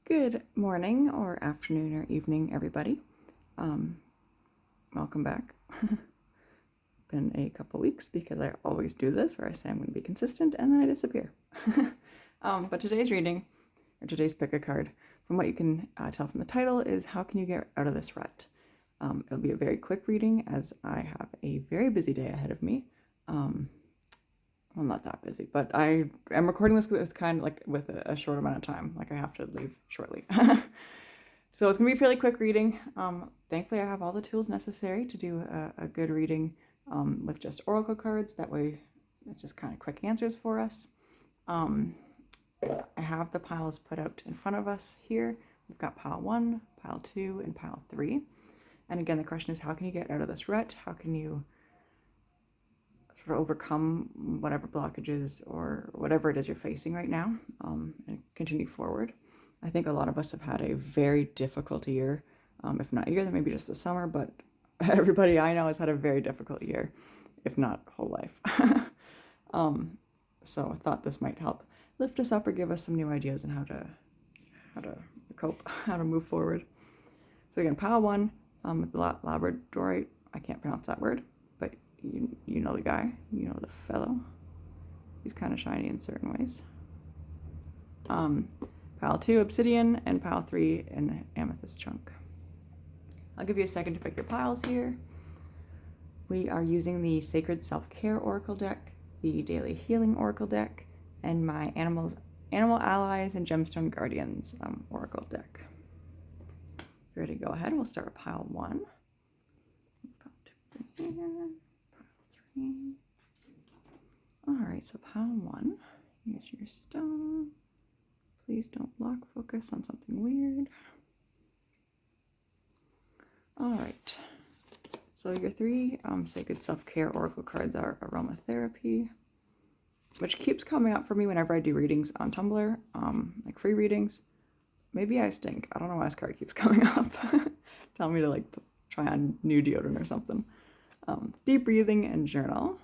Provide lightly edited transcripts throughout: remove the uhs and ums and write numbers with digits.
Good morning or afternoon or evening, everybody. Welcome back. Been a couple weeks because I always do this where I say I'm going to be consistent and then I disappear. But today's reading, or today's pick a card, from what you can tell from the title, is How Can You Get Out of This Rut? It'll be a very quick reading as I have a very busy day ahead of me. Well, not that busy, but I am recording this with kind of like with a short amount of time. Like I have to leave shortly. So it's gonna be a fairly quick reading. Thankfully I have all the tools necessary to do a good reading with just oracle cards. That way it's just kind of quick answers for us. I have the piles put out in front of us here. We've got pile 1, pile 2, and pile 3. And again, the question is, how can you get out of this rut? How can you sort of overcome whatever blockages or whatever it is you're facing right now, and continue forward? I think a lot of us have had a very difficult year, if not a year, then maybe just the summer, but everybody I know has had a very difficult year, if not whole life. So I thought this might help lift us up or give us some new ideas on how to cope, how to move forward. So again, pile 1, with the Labradorite, I can't pronounce that word, but you know the guy, you know the fellow. He's kind of shiny in certain ways. Pile 2, obsidian, and pile 3, an amethyst chunk. I'll give you a second to pick your piles here. We are using the Sacred Self-Care Oracle deck, the Daily Healing Oracle deck, and my Animal Allies and Gemstone Guardians Oracle deck. If you're ready to go ahead, we'll start with pile 1. Pile 2 here, pile 3. Alright, so pile 1, here's your stone. Please don't lock focus on something weird. Alright, so your 3 Sacred Self-Care Oracle cards are Aromatherapy, which keeps coming up for me whenever I do readings on Tumblr, like free readings. Maybe I stink. I don't know why this card keeps coming up. Tell me to like try on new deodorant or something. Deep breathing and journal.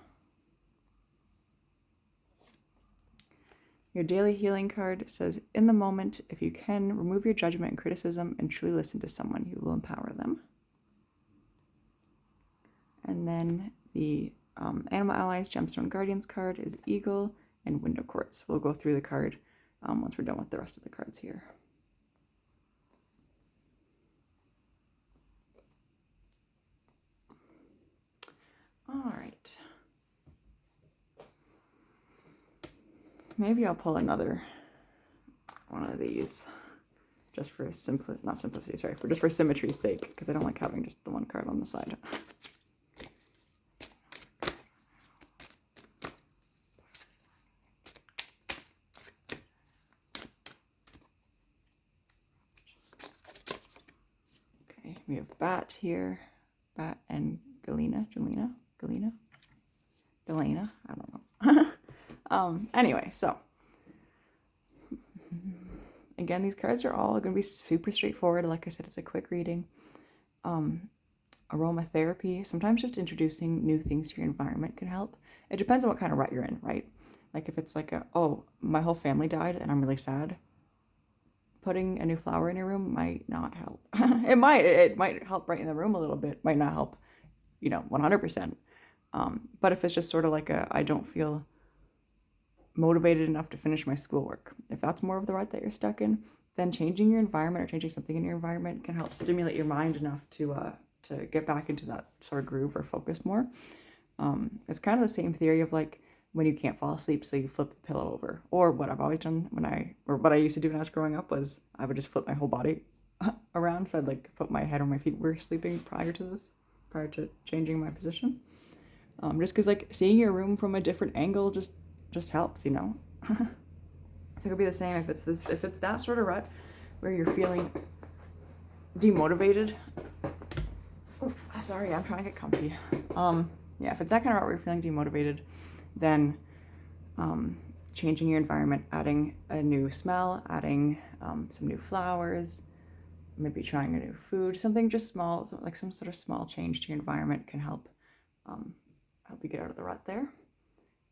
Your daily healing card says, in the moment, if you can, remove your judgment and criticism and truly listen to someone who will empower them. And then the Animal Allies Gemstone Guardians card is Eagle and Window Quartz. We'll go through the card once we're done with the rest of the cards here. All right. Maybe I'll pull another one of these just for not simplicity, sorry, just for symmetry's sake, because I don't like having just the one card on the side. Okay, we have Bat here, Bat and Galena, I don't know. Anyway, so again, these cards are all going to be super straightforward. Like I said, it's a quick reading. Aromatherapy, sometimes just introducing new things to your environment can help. It depends on what kind of rut you're in, right? Like if it's like oh, my whole family died and I'm really sad, putting a new flower in your room might not help. It might help brighten the room a little bit, might not help, 100%. But if it's just sort of like I don't feel motivated enough to finish my schoolwork, if that's more of the rut that you're stuck in, then changing your environment or changing something in your environment can help stimulate your mind enough to get back into that sort of groove or focus more. It's kind of the same theory of like when you can't fall asleep, so you flip the pillow over. Or what I've always done what I used to do when I was growing up was I would just flip my whole body around. So I'd like put my head or my feet were sleeping prior to changing my position. Just because like seeing your room from a different angle just helps, So it could be the same if it's that sort of rut where you're feeling demotivated. Oh, sorry, I'm trying to get comfy. Yeah, if it's that kind of rut where you're feeling demotivated, then changing your environment, adding a new smell, adding some new flowers, maybe trying a new food, something just small, like some sort of small change to your environment can help you get out of the rut there.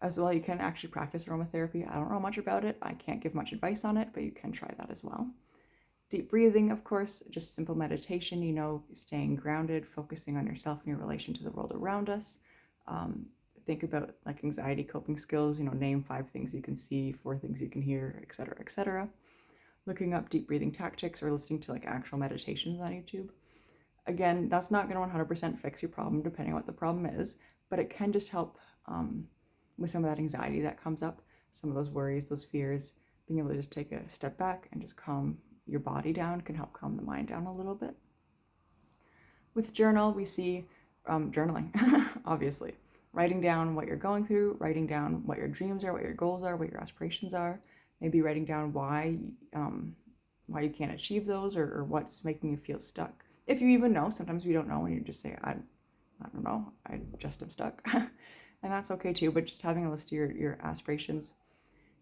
As well, you can actually practice aromatherapy. I don't know much about it. I can't give much advice on it, but you can try that as well. Deep breathing, of course, just simple meditation, staying grounded, focusing on yourself and your relation to the world around us. Think about like anxiety coping skills, name 5 things you can see, 4 things you can hear, etc., etc. Looking up deep breathing tactics or listening to like actual meditations on YouTube. Again, that's not going to 100% fix your problem depending on what the problem is, but it can just help with some of that anxiety that comes up, some of those worries, those fears. Being able to just take a step back and just calm your body down can help calm the mind down a little bit. With journal, we see journaling, obviously. Writing down what you're going through, writing down what your dreams are, what your goals are, what your aspirations are. Maybe writing down why you can't achieve those or what's making you feel stuck. If you even know, sometimes we don't know and you just say, I don't know, I just am stuck. And that's okay too, but just having a list of your aspirations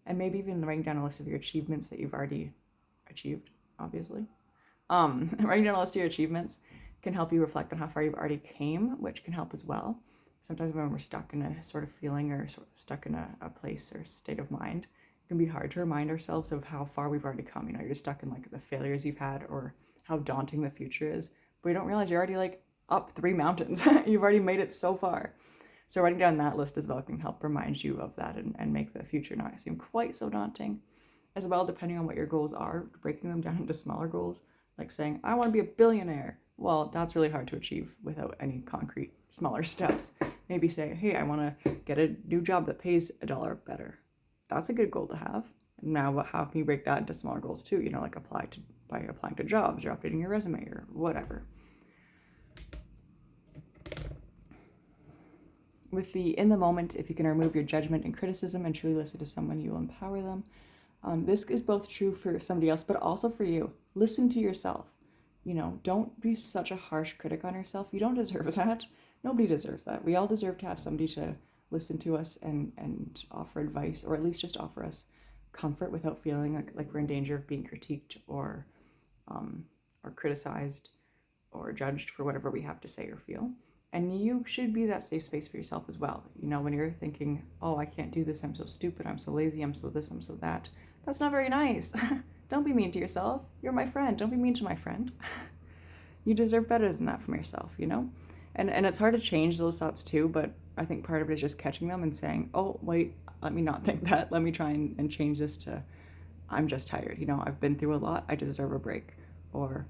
and maybe even writing down a list of your achievements that you've already achieved, obviously. Writing down a list of your achievements can help you reflect on how far you've already came, which can help as well. Sometimes when we're stuck in a sort of feeling or sort of stuck in a place or state of mind, it can be hard to remind ourselves of how far we've already come. You're just stuck in like the failures you've had or how daunting the future is, but you don't realize you're already like up 3 mountains. You've already made it so far. So writing down that list as well can help remind you of that and make the future not seem quite so daunting. As well, depending on what your goals are, breaking them down into smaller goals, like saying, I want to be a billionaire. Well, that's really hard to achieve without any concrete, smaller steps. Maybe say, hey, I want to get a new job that pays $1 better. That's a good goal to have. Now, how can you break that into smaller goals too? Like by applying to jobs or updating your resume or whatever. With the in the moment, if you can remove your judgment and criticism and truly listen to someone, you will empower them. This is both true for somebody else, but also for you. Listen to yourself. Don't be such a harsh critic on yourself. You don't deserve that. Nobody deserves that. We all deserve to have somebody to listen to us and offer advice, or at least just offer us comfort without feeling like we're in danger of being critiqued or criticized or judged for whatever we have to say or feel. And you should be that safe space for yourself as well. When you're thinking, oh, I can't do this, I'm so stupid, I'm so lazy, I'm so this, I'm so that. That's not very nice. Don't be mean to yourself. You're my friend. Don't be mean to my friend. You deserve better than that from yourself, And it's hard to change those thoughts too, but I think part of it is just catching them and saying, oh, wait, let me not think that. Let me try and change this to, I'm just tired. I've been through a lot. I deserve a break. Or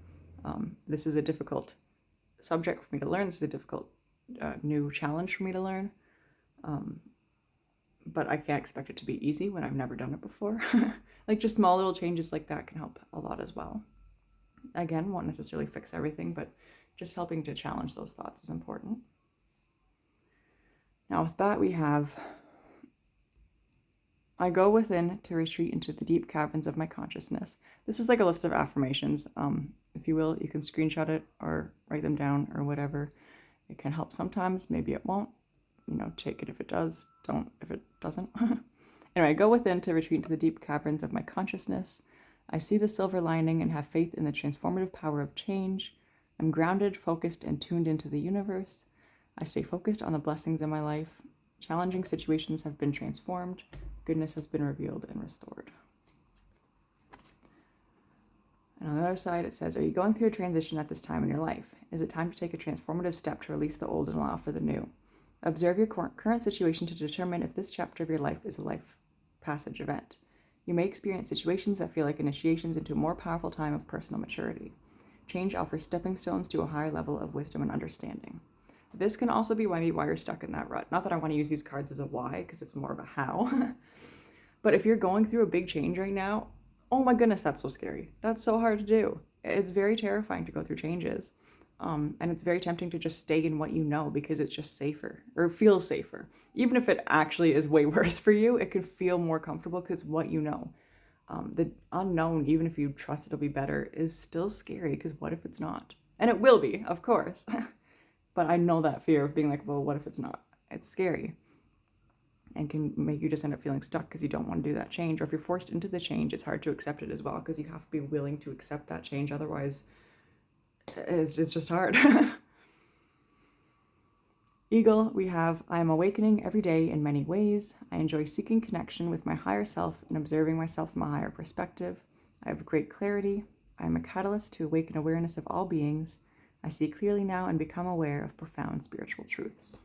this is a difficult subject for me to learn. This is a difficult new challenge for me to learn. But I can't expect it to be easy when I've never done it before. Like just small little changes like that can help a lot as well. Again, won't necessarily fix everything, but just helping to challenge those thoughts is important. Now with that we have, I go within to retreat into the deep caverns of my consciousness. This is like a list of affirmations. If you will, you can screenshot it or write them down or whatever. It can help sometimes, maybe it won't. Take it if it does, don't if it doesn't. Anyway, go within to retreat into the deep caverns of my consciousness. I see the silver lining and have faith in the transformative power of change. I'm grounded, focused, and tuned into the universe. I stay focused on the blessings in my life. Challenging situations have been transformed. Goodness has been revealed and restored. And on the other side, it says, are you going through a transition at this time in your life? Is it time to take a transformative step to release the old and allow for the new? Observe your current situation to determine if this chapter of your life is a life passage event. You may experience situations that feel like initiations into a more powerful time of personal maturity. Change offers stepping stones to a higher level of wisdom and understanding. This can also be why you're stuck in that rut. Not that I want to use these cards as a why, because it's more of a how. But if you're going through a big change right now, oh my goodness, that's so scary. That's so hard to do. It's very terrifying to go through changes. And it's very tempting to just stay in what you know because it's just safer or feels safer. Even if it actually is way worse for you, it could feel more comfortable because it's what you know. The unknown, even if you trust it'll be better, is still scary because what if it's not? And it will be, of course. But I know that fear of being like, well, what if it's not? It's scary and can make you just end up feeling stuck because you don't want to do that change. Or if you're forced into the change, it's hard to accept it as well because you have to be willing to accept that change. Otherwise, it's just hard. Eagle, we have, I am awakening every day in many ways. I enjoy seeking connection with my higher self and observing myself from a higher perspective. I have great clarity. I am a catalyst to awaken awareness of all beings. I see clearly now and become aware of profound spiritual truths.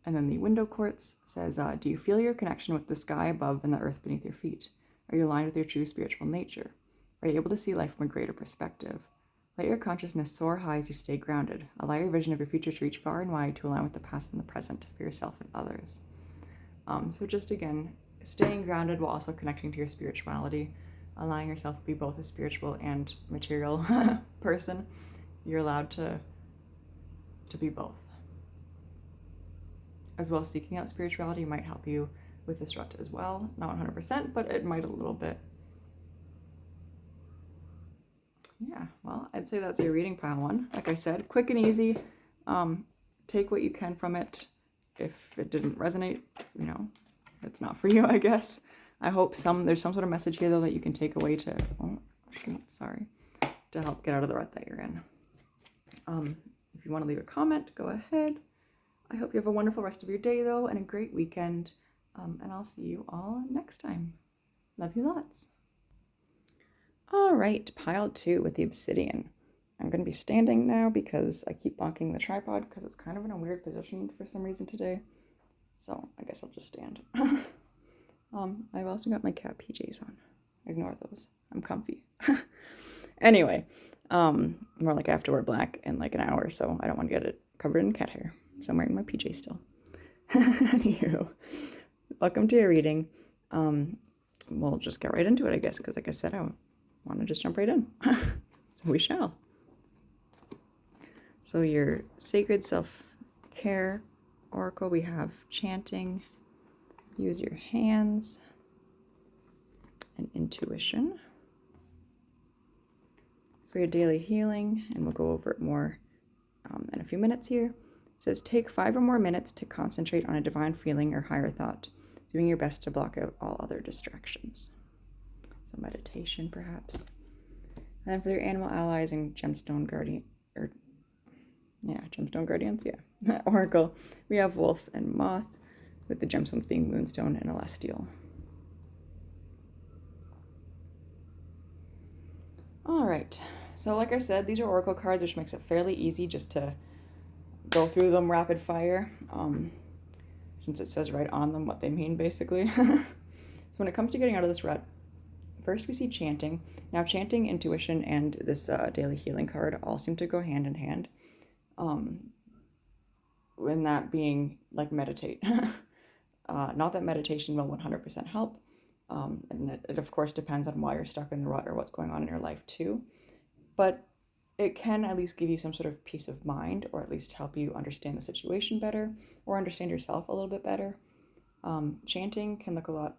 And then the window quartz says, do you feel your connection with the sky above and the earth beneath your feet? Are you aligned with your true spiritual nature? Are you able to see life from a greater perspective? Let your consciousness soar high as you stay grounded. Allow your vision of your future to reach far and wide to align with the past and the present for yourself and others. So just again, staying grounded while also connecting to your spirituality, allowing yourself to be both a spiritual and material person. You're allowed to be both. As well, seeking out spirituality might help you with this rut as well. Not 100%, but it might a little bit. Yeah, well, I'd say that's your reading pile one. Like I said, quick and easy. Take what you can from it. If it didn't resonate, it's not for you, I guess. I hope there's some sort of message here, though, that you can take away to help get out of the rut that you're in. If you want to leave a comment, go ahead. I hope you have a wonderful rest of your day, though, and a great weekend. And I'll see you all next time. Love you lots. All right, pile 2 with the obsidian. I'm going to be standing now because I keep bonking the tripod because it's kind of in a weird position for some reason today. So I guess I'll just stand. I've also got my cat PJs on. Ignore those. I'm comfy. Anyway, more like I have to wear black in like an hour, so I don't want to get it covered in cat hair. So I'm wearing my PJ still. Anywho, welcome to your reading. We'll just get right into it, I guess, because like I said, I want to just jump right in. So we shall. So your sacred self-care oracle, we have chanting, use your hands, and intuition. For your daily healing, and we'll go over it more in a few minutes here. It says, take 5 or more minutes to concentrate on a divine feeling or higher thought, doing your best to block out all other distractions. So meditation, perhaps. And then for your animal allies and Gemstone Guardians, oracle, we have wolf and moth, with the gemstones being moonstone and celestial. All right, so like I said, these are oracle cards, which makes it fairly easy just to go through them rapid fire, since it says right on them what they mean, basically. So when it comes to getting out of this rut, first we see chanting. Now chanting, intuition, and this daily healing card all seem to go hand in hand. When that being like meditate. Not that meditation will 100% help. And it of course depends on why you're stuck in the rut or what's going on in your life too. But it can at least give you some sort of peace of mind, or at least help you understand the situation better, or understand yourself a little bit better. Chanting can look a lot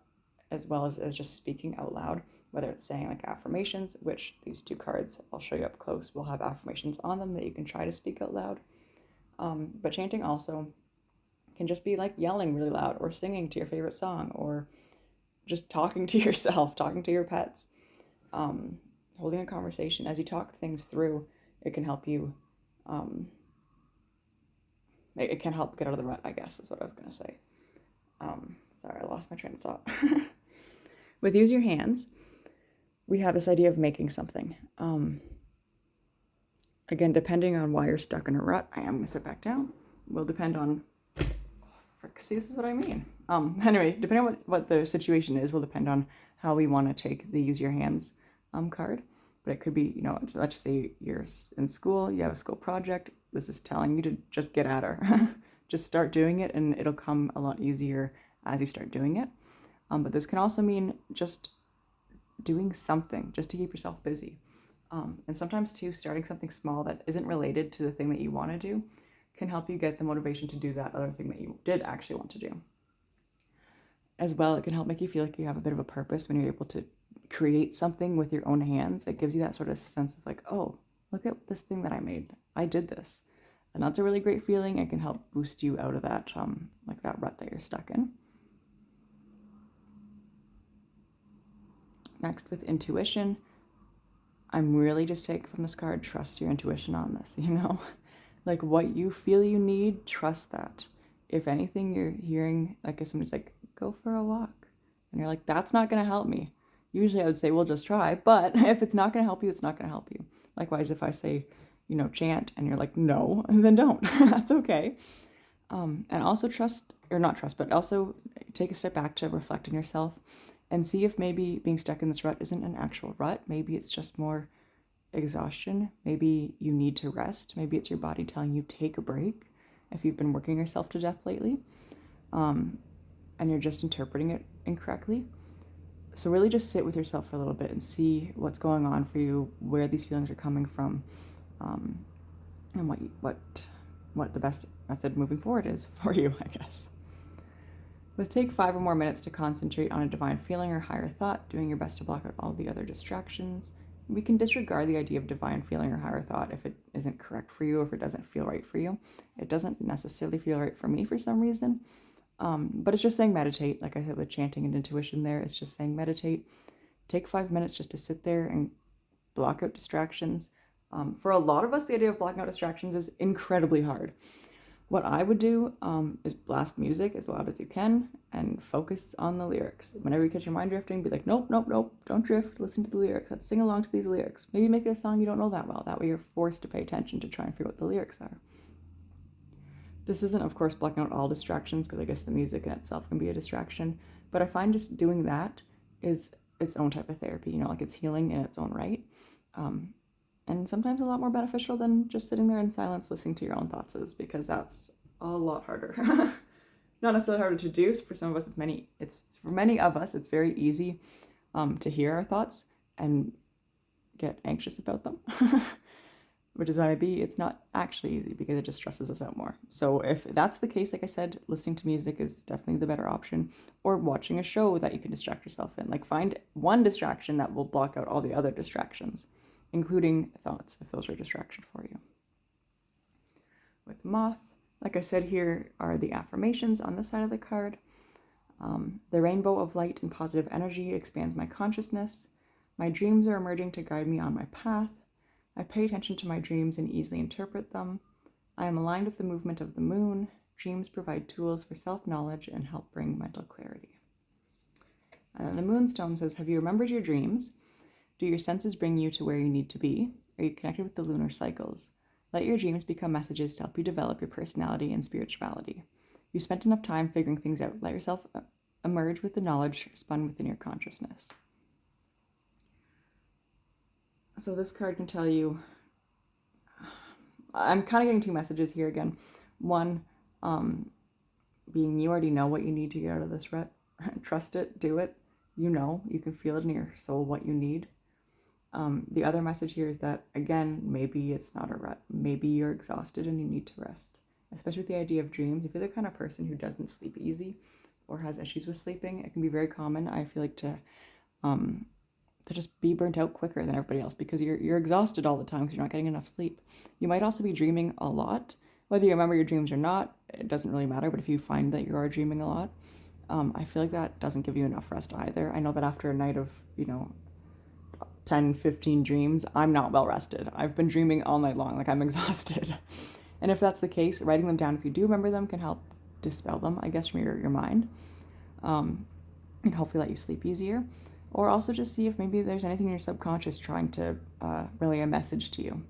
as well as just speaking out loud, whether it's saying like affirmations, which these 2 cards I'll show you up close will have affirmations on them that you can try to speak out loud. But chanting also can just be like yelling really loud, or singing to your favorite song, or just talking to yourself, talking to your pets, holding a conversation. As you talk things through, it can help you, it can help get out of the rut, I guess is what I was going to say. Sorry, I lost my train of thought. With use your hands, we have this idea of making something. Again, depending on why you're stuck in a rut, I am going to sit back down, will depend on, see, this is what I mean. Anyway, depending on what the situation is, will depend on how we want to take the use your hands card. But it could be, let's say you're in school, you have a school project. This is telling you to just get at her. Just start doing it, and it'll come a lot easier as you start doing it. But this can also mean just doing something just to keep yourself busy. And sometimes too, starting something small that isn't related to the thing that you want to do can help you get the motivation to do that other thing that you did actually want to do. As well, it can help make you feel like you have a bit of a purpose when you're able to create something with your own hands. It gives you that sort of sense of like, oh, look at this thing that I made. I did this. And that's a really great feeling. It can help boost you out of that, like that rut that you're stuck in. Next, with intuition, I'm really just taking from this card, trust your intuition on this, Like what you feel you need, trust that. If anything you're hearing, like if somebody's like, go for a walk, and you're like, that's not going to help me. Usually I would say, well, just try. But if it's not going to help you, it's not going to help you. Likewise, if I say, chant, and you're like, no, then don't. That's okay. And also but also take a step back to reflect on yourself and see if maybe being stuck in this rut isn't an actual rut. Maybe it's just more exhaustion. Maybe you need to rest. Maybe it's your body telling you take a break if you've been working yourself to death lately, and you're just interpreting it incorrectly. So really just sit with yourself for a little bit and see what's going on for you, where these feelings are coming from, and what the best method moving forward is for you, I guess. Let's take 5 or more minutes to concentrate on a divine feeling or higher thought, doing your best to block out all the other distractions. We can disregard the idea of divine feeling or higher thought if it isn't correct for you, or if it doesn't feel right for you. It doesn't necessarily feel right for me for some reason, but it's just saying meditate. Like I said with chanting and intuition there, it's just saying meditate. Take 5 minutes just to sit there and block out distractions. For a lot of us, the idea of blocking out distractions is incredibly hard. What I would do is blast music as loud as you can and focus on the lyrics. Whenever you catch your mind drifting, be like, nope, nope, nope, don't drift. Listen to the lyrics. Let's sing along to these lyrics. Maybe make it a song you don't know that well. That way you're forced to pay attention to try and figure out what the lyrics are. This isn't, of course, blocking out all distractions, because I guess the music in itself can be a distraction. But I find just doing that is its own type of therapy. Like it's healing in its own right. And sometimes a lot more beneficial than just sitting there in silence listening to your own thoughts is, because that's a lot harder. Not necessarily harder to do. For some of us, for many of us, it's very easy to hear our thoughts and get anxious about them. Which is why maybe it's not actually easy, because it just stresses us out more. So if that's the case, like I said, listening to music is definitely the better option, or watching a show that you can distract yourself in. Like find one distraction that will block out all the other distractions, including thoughts, if those are a distraction for you. With moth, like I said, here are the affirmations on this side of the card. The rainbow of light and positive energy expands my consciousness. My dreams are emerging to guide me on my path. I pay attention to my dreams and easily interpret them. I am aligned with the movement of the moon. Dreams provide tools for self-knowledge and help bring mental clarity. The moonstone says, have you remembered your dreams? Do your senses bring you to where you need to be? Are you connected with the lunar cycles? Let your dreams become messages to help you develop your personality and spirituality. You spent enough time figuring things out. Let yourself emerge with the knowledge spun within your consciousness. So this card can tell you, I'm kind of getting 2 messages here again. One, being you already know what you need to get out of this rut. Trust it, do it. You can feel it in your soul what you need. The other message here is that, again, maybe it's not a rut. Maybe you're exhausted and you need to rest. Especially with the idea of dreams. If you're the kind of person who doesn't sleep easy or has issues with sleeping, it can be very common, I feel like, to just be burnt out quicker than everybody else, because you're exhausted all the time because you're not getting enough sleep. You might also be dreaming a lot. Whether you remember your dreams or not, it doesn't really matter, but if you find that you are dreaming a lot, I feel like that doesn't give you enough rest either. I know that after a night of, 10, 15 dreams, I'm not well rested. I've been dreaming all night long, like I'm exhausted. And if that's the case, writing them down if you do remember them can help dispel them, I guess, from your mind, and hopefully let you sleep easier. Or also just see if maybe there's anything in your subconscious trying to relay a message to you.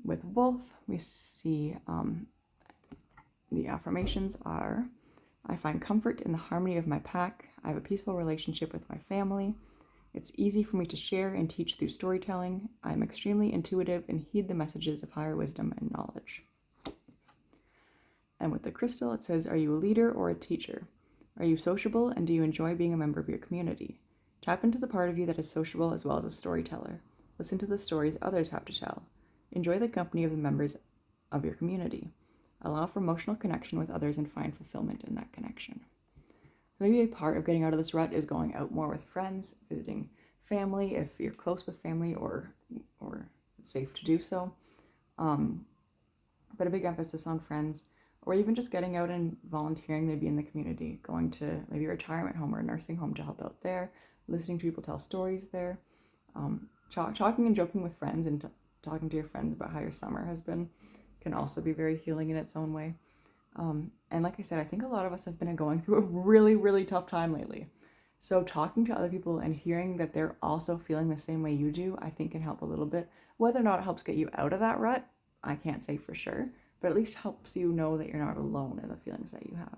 With wolf, we see the affirmations are, I find comfort in the harmony of my pack. I have a peaceful relationship with my family. It's easy for me to share and teach through storytelling. I'm extremely intuitive and heed the messages of higher wisdom and knowledge. And with the crystal, it says, are you a leader or a teacher? Are you sociable, and do you enjoy being a member of your community? Tap into the part of you that is sociable as well as a storyteller. Listen to the stories others have to tell. Enjoy the company of the members of your community. Allow for emotional connection with others and find fulfillment in that connection. Maybe a part of getting out of this rut is going out more with friends, visiting family if you're close with family or it's safe to do so. But a big emphasis on friends, or even just getting out and volunteering maybe in the community, going to maybe a retirement home or a nursing home to help out there, listening to people tell stories there, talking and joking with friends and talking to your friends about how your summer has been can also be very healing in its own way. And like I said, I think a lot of us have been going through a really, really tough time lately. So talking to other people and hearing that they're also feeling the same way you do, I think can help a little bit. Whether or not it helps get you out of that rut, I can't say for sure, but at least helps you know that you're not alone in the feelings that you have.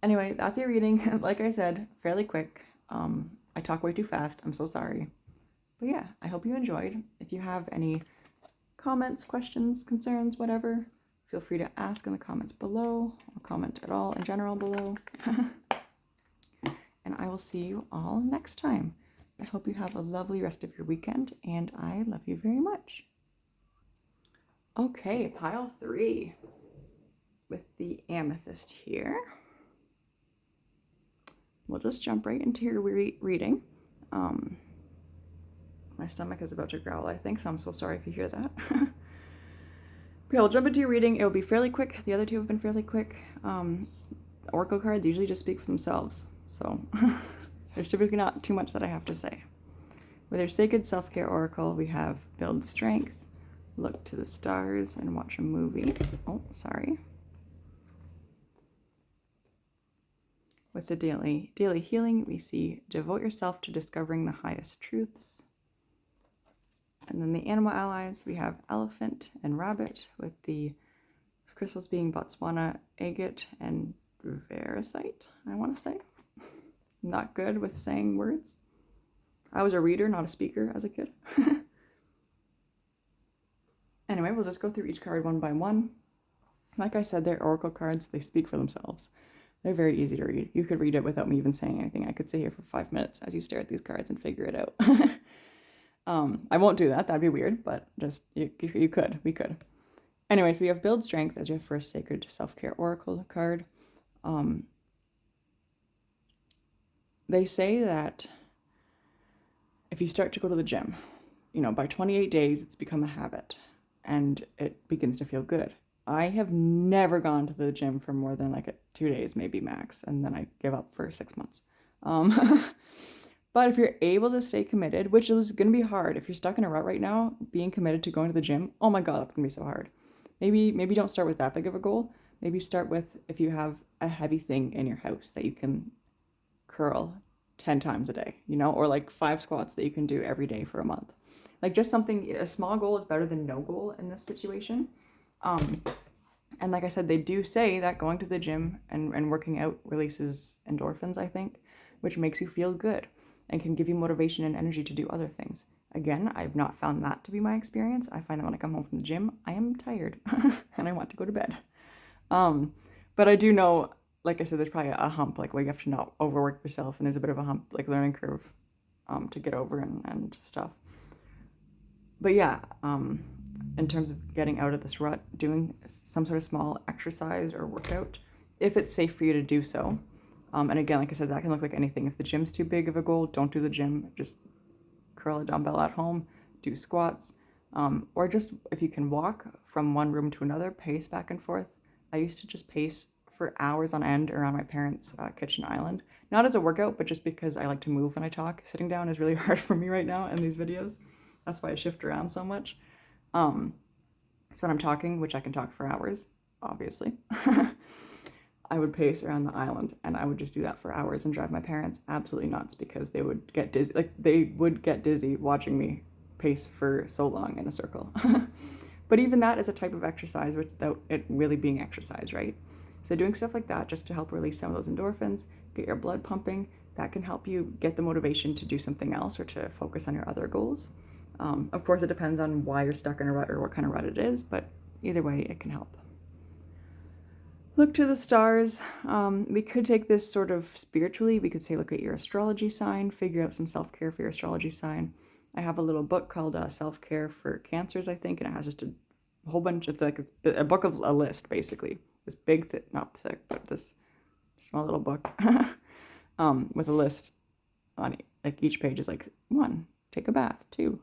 Anyway, that's your reading. Like I said, fairly quick. I talk way too fast. I'm so sorry. But yeah, I hope you enjoyed. If you have any comments, questions, concerns, whatever, feel free to ask in the comments below, or comment at all in general below. And I will see you all next time. I hope you have a lovely rest of your weekend, and I love you very much. Okay, pile 3 with the amethyst here. We'll just jump right into your reading. My stomach is about to growl, I think, so I'm so sorry if you hear that. Okay, we'll jump into your reading. It'll be fairly quick. The other two have been fairly quick. Oracle cards usually just speak for themselves, so there's typically not too much that I have to say. With our Sacred Self-Care Oracle, we have Build Strength, Look to the Stars, and Watch a Movie. Oh, sorry. With the daily healing, we see Devote Yourself to Discovering the Highest Truths. And then the animal allies, we have Elephant and Rabbit, with the crystals being Botswana agate and Veracite, I want to say. Not good with saying words. I was a reader, not a speaker as a kid. Anyway, we'll just go through each card one by one. Like I said, they're oracle cards. They speak for themselves. They're very easy to read. You could read it without me even saying anything. I could sit here for 5 minutes as you stare at these cards and figure it out. I won't do that. That'd be weird, but just you could. We could. Anyway, so we have Build Strength as your first Sacred Self-Care Oracle card. They say that if you start to go to the gym, by 28 days, it's become a habit and it begins to feel good. I have never gone to the gym for more than 2 days, maybe max, and then I give up for 6 months. But if you're able to stay committed, which is going to be hard, if you're stuck in a rut right now, being committed to going to the gym, oh my God, that's going to be so hard. Maybe don't start with that big of a goal. Maybe start with if you have a heavy thing in your house that you can curl 10 times a day, or 5 squats that you can do every day for a month. Just something, a small goal is better than no goal in this situation. And like I said, they do say that going to the gym and working out releases endorphins, I think, which makes you feel good and can give you motivation and energy to do other things. Again, I've not found that to be my experience. I find that when I come home from the gym, I am tired and I want to go to bed. But I do know, like I said, there's probably a hump, where you have to not overwork yourself, and there's a bit of a hump, learning curve to get over and stuff. But yeah, in terms of getting out of this rut, doing some sort of small exercise or workout, if it's safe for you to do so. And again, like I said, that can look like anything. If the gym's too big of a goal, don't do the gym. Just curl a dumbbell at home, do squats, or just if you can walk from one room to another, pace back and forth. I used to just pace for hours on end around my parents' kitchen island. Not as a workout, but just because I like to move when I talk. Sitting down is really hard for me right now in these videos. That's why I shift around so much. So when I'm talking, which I can talk for hours, obviously, I would pace around the island, and I would just do that for hours and drive my parents absolutely nuts because they would get dizzy. They would get dizzy watching me pace for so long in a circle. But even that is a type of exercise without it really being exercise, right? So doing stuff like that just to help release some of those endorphins, get your blood pumping, that can help you get the motivation to do something else or to focus on your other goals. Of course, it depends on why you're stuck in a rut or what kind of rut it is, but either way, it can help. Look to the stars. We could take this sort of spiritually. We could say look at your astrology sign, figure out some self-care for your astrology sign. I have a little book called Self-Care for Cancers, I think, and it has just a whole bunch of, a book of a list, basically. This big, not thick, but this small little book with a list on each page is 1, take a bath, 2,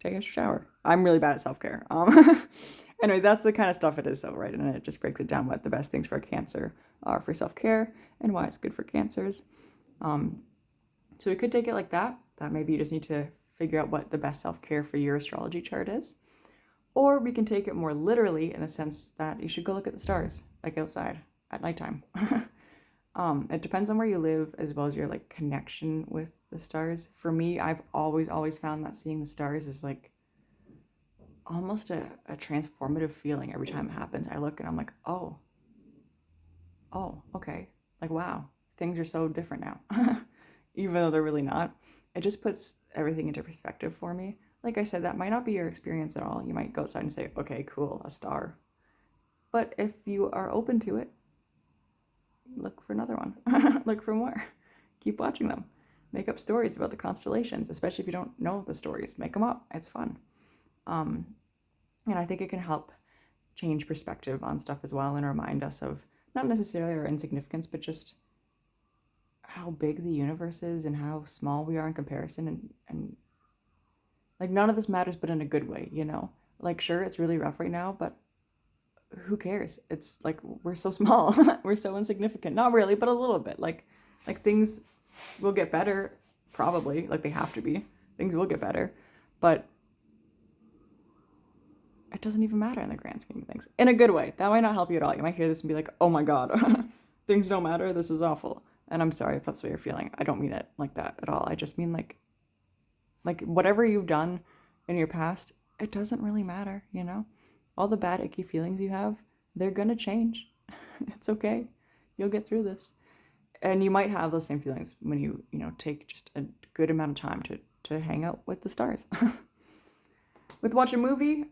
take a shower. I'm really bad at self-care. Anyway, that's the kind of stuff it is though, right? And it just breaks it down what the best things for Cancer are for self-care and why it's good for Cancers. So we could take it like that maybe you just need to figure out what the best self-care for your astrology chart is. Or we can take it more literally in the sense that you should go look at the stars, outside at nighttime. It depends on where you live as well as your like connection with the stars. For me, I've always found that seeing the stars is like almost a transformative feeling every time it happens. I look and I'm like, oh, okay. Like, wow, things are so different now. Even though they're really not. It just puts everything into perspective for me. Like I said, that might not be your experience at all. You might go outside and say, okay, cool, a star. But if you are open to it, look for another one. Look for more. Keep watching them. Make up stories about the constellations, especially if you don't know the stories. Make them up. It's fun. And I think it can help change perspective on stuff as well and remind us of not necessarily our insignificance, but just how big the universe is and how small we are in comparison. And like none of this matters, but in a good way, you know? Like, sure, it's really rough right now, but who cares? It's like we're so small. We're so insignificant. Not really, but a little bit. Like things will get better, probably. Like they have to be. Things will get better. But it doesn't even matter in the grand scheme of things. In a good way. That might not help you at all. You might hear this and be like, oh my God, things don't matter. This is awful. And I'm sorry if that's what you're feeling. I don't mean it like that at all. I just mean like whatever you've done in your past, it doesn't really matter, you know? All the bad, icky feelings you have, they're gonna change. It's okay. You'll get through this. And you might have those same feelings when you take just a good amount of time to hang out with the stars. With watching a movie,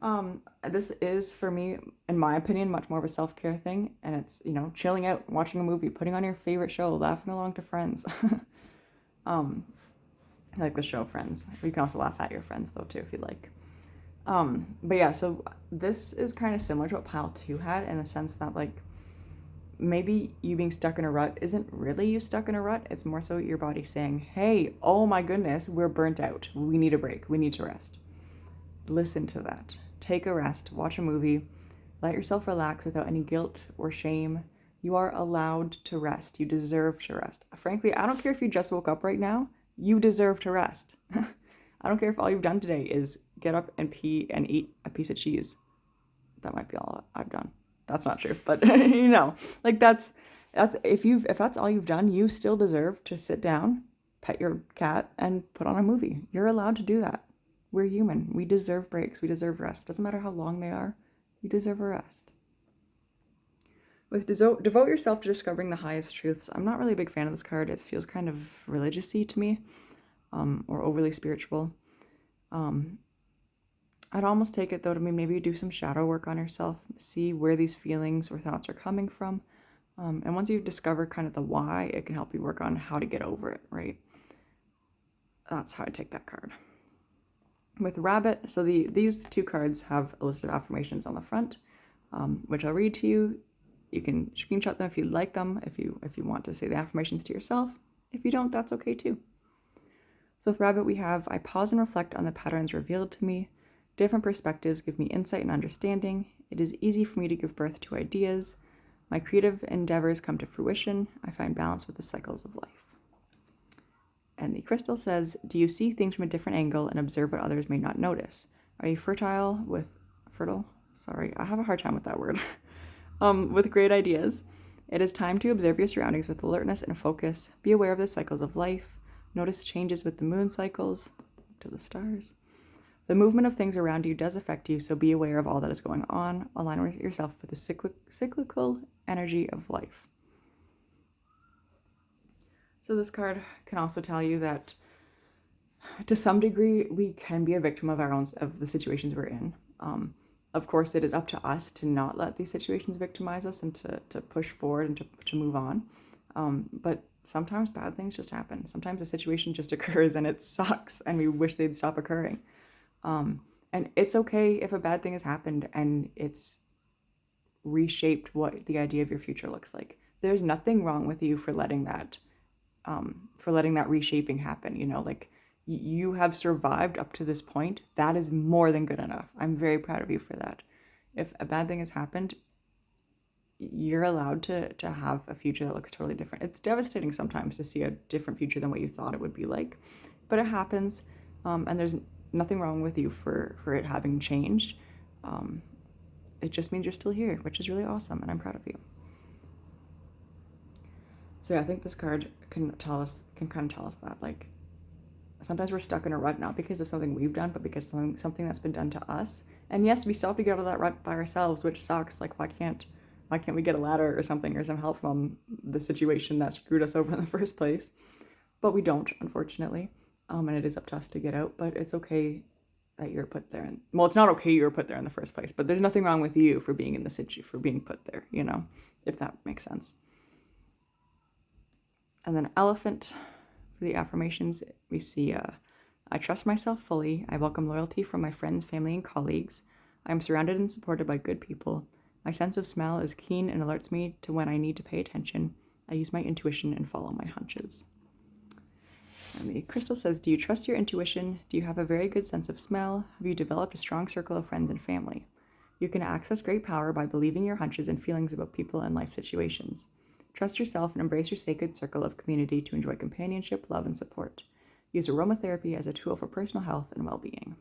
this is, for me, in my opinion, much more of a self-care thing. And it's, chilling out, watching a movie, putting on your favorite show, laughing along to Friends. Like the show Friends. You can also laugh at your friends, though, too, if you like. But yeah, so this is kind of similar to what Pile 2 had in the sense that, like, maybe you being stuck in a rut isn't really you stuck in a rut. It's more so your body saying, hey, oh my goodness, we're burnt out. We need a break. We need to rest. Listen to that. Take a rest. Watch a movie. Let yourself relax without any guilt or shame. You are allowed to rest. You deserve to rest. Frankly, I don't care if you just woke up right now. You deserve to rest. I don't care if all you've done today is get up and pee and eat a piece of cheese. That might be all I've done. That's not true, but like that's if that's all you've done, you still deserve to sit down, pet your cat, and put on a movie. You're allowed to do that. We're human. We deserve breaks. We deserve rest. Doesn't matter how long they are. You deserve a rest. With devote yourself to discovering the highest truths. I'm not really a big fan of this card. It feels kind of religious-y to me, or overly spiritual. I'd almost take it, though, to maybe do some shadow work on yourself, see where these feelings or thoughts are coming from. And once you discover kind of the why, it can help you work on how to get over it, right? That's how I take that card. With Rabbit, so these two cards have a list of affirmations on the front, which I'll read to you. You can screenshot them if you like them, if you want to say the affirmations to yourself. If you don't, that's okay too. So with Rabbit, we have, I pause and reflect on the patterns revealed to me. Different perspectives give me insight and understanding. It is easy for me to give birth to ideas. My creative endeavors come to fruition. I find balance with the cycles of life. And the crystal says, do you see things from a different angle and observe what others may not notice? Are you fertile? Sorry, I have a hard time with that word. With great ideas. It is time to observe your surroundings with alertness and focus. Be aware of the cycles of life. Notice changes with the moon cycles. To the stars. The movement of things around you does affect you, so be aware of all that is going on. Align with yourself with the cyclical energy of life. So this card can also tell you that to some degree, we can be a victim of of the situations we're in. Of course, it is up to us to not let these situations victimize us and to push forward and to move on. But sometimes bad things just happen. Sometimes a situation just occurs and it sucks and we wish they'd stop occurring. And it's okay if a bad thing has happened and it's reshaped what the idea of your future looks like. There's nothing wrong with you for letting that reshaping happen. You have survived up to this point. That is more than good enough. I'm very proud of you for that. If a bad thing has happened, you're allowed to have a future that looks totally different. It's devastating sometimes to see a different future than what you thought it would be like, but it happens, and there's nothing wrong with you for it having changed. It just means you're still here, which is really awesome, and I'm proud of you. So yeah, I think this card can kind of tell us that, like, sometimes we're stuck in a rut, not because of something we've done, but because of something that's been done to us. And yes, we still have to get out of that rut by ourselves, which sucks. Like, why can't we get a ladder or something, or some help from the situation that screwed us over in the first place? But we don't, unfortunately. And it is up to us to get out, but it's okay that you're put there. Well, it's not okay you were put there in the first place, but there's nothing wrong with you for being in the situation, for being put there, you know, if that makes sense. And then elephant, for the affirmations, we see, I trust myself fully. I welcome loyalty from my friends, family, and colleagues. I am surrounded and supported by good people. My sense of smell is keen and alerts me to when I need to pay attention. I use my intuition and follow my hunches. And the crystal says, do you trust your intuition? Do you have a very good sense of smell? Have you developed a strong circle of friends and family? You can access great power by believing your hunches and feelings about people and life situations. Trust yourself and embrace your sacred circle of community to enjoy companionship, love, and support. Use aromatherapy as a tool for personal health and well-being.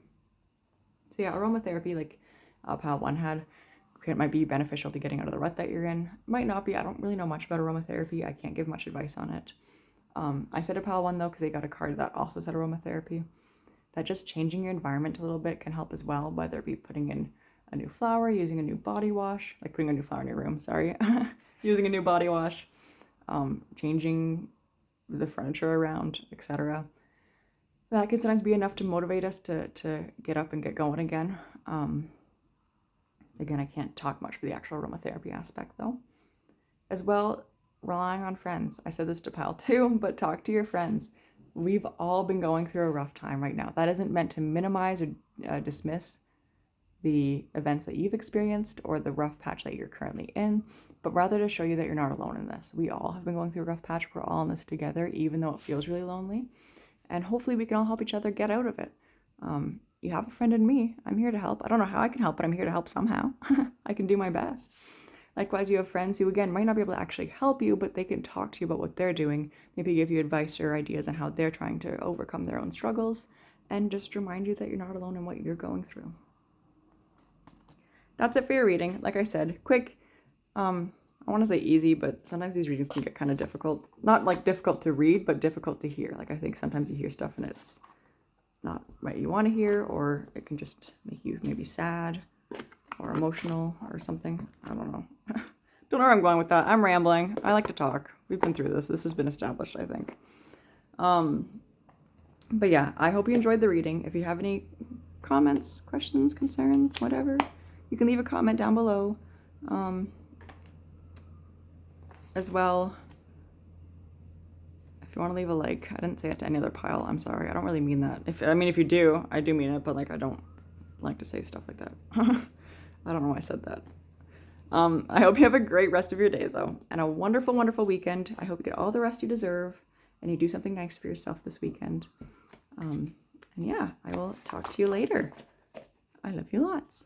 So yeah, aromatherapy, like Pile 1 had, it might be beneficial to getting out of the rut that you're in. Might not be. I don't really know much about aromatherapy. I can't give much advice on it. I said a Pile 1 though, because they got a card that also said aromatherapy. That just changing your environment a little bit can help as well, whether it be putting in a new flower, using a new body wash, like putting a new flower in your room, sorry. Using a new body wash, changing the furniture around, etc. That can sometimes be enough to motivate us to get up and get going again. Again, I can't talk much for the actual aromatherapy aspect though. As well, relying on friends. I said this to Pal too, but talk to your friends. We've all been going through a rough time right now. That isn't meant to minimize or dismiss the events that you've experienced or the rough patch that you're currently in, but rather to show you that you're not alone in this. We all have been going through a rough patch. We're all in this together, even though it feels really lonely. And hopefully we can all help each other get out of it. You have a friend in me. I'm here to help. I don't know how I can help, but I'm here to help somehow. I can do my best. Likewise, you have friends who, again, might not be able to actually help you, but they can talk to you about what they're doing, maybe give you advice or ideas on how they're trying to overcome their own struggles, and just remind you that you're not alone in what you're going through. That's it for your reading. Like I said, quick, I want to say easy, but sometimes these readings can get kind of difficult. Not like difficult to read, but difficult to hear. Like I think sometimes you hear stuff and it's not what you want to hear, or it can just make you maybe sad or emotional or something. I don't know. Don't know where I'm going with that. I'm rambling. I like to talk. We've been through this. This has been established, I think. But yeah, I hope you enjoyed the reading. If you have any comments, questions, concerns, whatever, you can leave a comment down below. As well, if you want to leave a like, I didn't say it to any other pile. I'm sorry. I don't really mean that. If you do, I do mean it, but like I don't like to say stuff like that. I don't know why I said that. I hope you have a great rest of your day though, and a wonderful, wonderful weekend. I hope you get all the rest you deserve and you do something nice for yourself this weekend. And yeah, I will talk to you later. I love you lots.